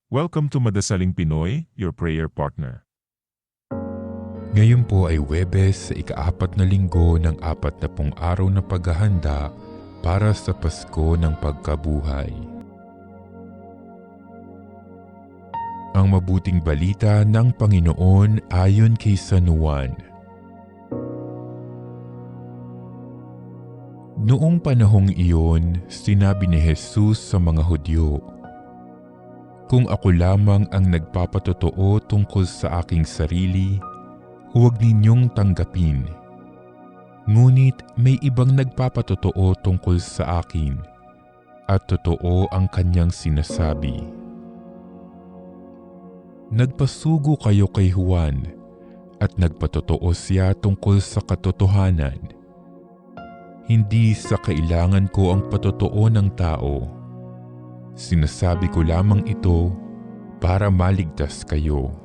Welcome to Madasaling Pinoy, your prayer partner. Ngayon po ay Huwebes sa ika-4 na linggo ng 40 araw na paghahanda para sa Pasko ng Pagkabuhay. Ang mabuting balita ng Panginoon ayon kay San Juan. Noong panahong iyon, sinabi ni Jesus sa mga Hudyo, "Kung ako lamang ang nagpapatotoo tungkol sa aking sarili, huwag ninyong tanggapin. Ngunit may ibang nagpapatotoo tungkol sa akin, at totoo ang kanyang sinasabi. Nagpasugo kayo kay Juan, at nagpatotoo siya tungkol sa katotohanan. Hindi sa kailangan ko ang patotoo ng tao. Sinasabi ko lamang ito para maligtas kayo."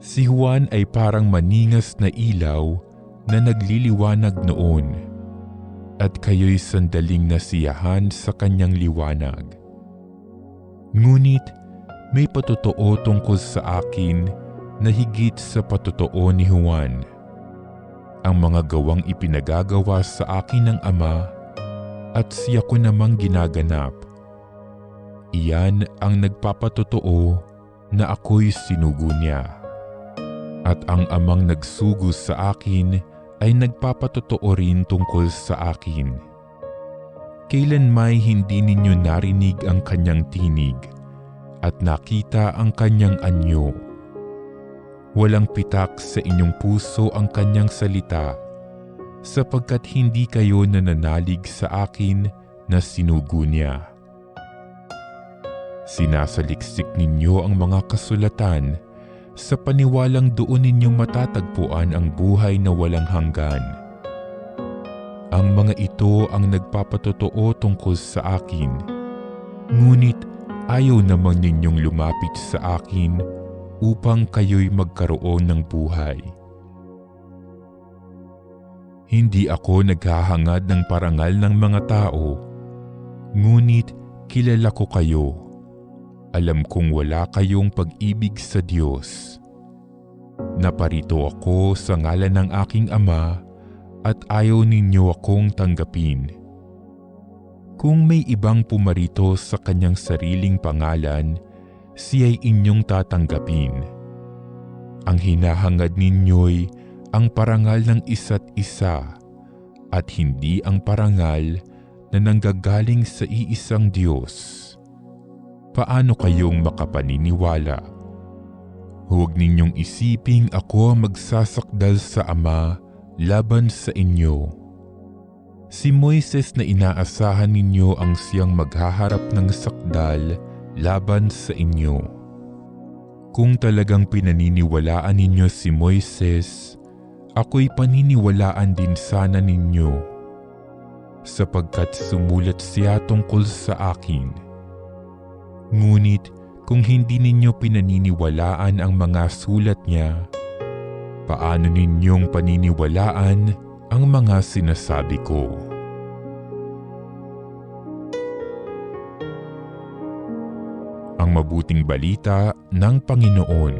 Si Juan ay parang maningas na ilaw na nagliliwanag noon, at kayo'y sandaling nasiyahan sa kanyang liwanag. Ngunit may patotoo tungkol sa akin na higit sa patotoo ni Juan. Ang mga gawang ipinagagawa sa akin ng Ama at siya ko namang ginaganap. Iyan ang nagpapatotoo na ako'y sinugo niya. At ang Amang nagsugo sa akin ay nagpapatotoo rin tungkol sa akin. Kailanmay hindi ninyo narinig ang kanyang tinig at nakita ang kanyang anyo. Walang pitak sa inyong puso ang kanyang salita, sapagkat hindi kayo nananalig sa akin na sinugo niya. Sinasaliksik ninyo ang mga kasulatan sa paniwalang doon ninyo matatagpuan ang buhay na walang hanggan. Ang mga ito ang nagpapatotoo tungkol sa akin, ngunit ayaw naman ninyong lumapit sa akin upang kayo'y magkaroon ng buhay. Hindi ako naghahangad ng parangal ng mga tao, ngunit kilala ko kayo. Alam kong wala kayong pag-ibig sa Diyos. Naparito ako sa ngalan ng aking Ama at ayaw ninyo akong tanggapin. Kung may ibang pumarito sa kanyang sariling pangalan, siya'y inyong tatanggapin. Ang hinahangad ninyo'y ang parangal ng isa't isa at hindi ang parangal na nanggagaling sa iisang Diyos. Paano kayong makapaniniwala? Huwag ninyong isiping ako magsasakdal sa Ama laban sa inyo. Si Moises na inaasahan ninyo ang siyang maghaharap ng sakdal laban sa inyo. Kung talagang pinaniniwalaan ninyo si Moises, ako'y paniniwalaan din sana ninyo, sapagkat sumulat siya tungkol sa akin. Ngunit kung hindi ninyo pinaniniwalaan ang mga sulat niya, paano ninyong paniniwalaan ang mga sinasabi ko? Ang mabuting balita ng Panginoon.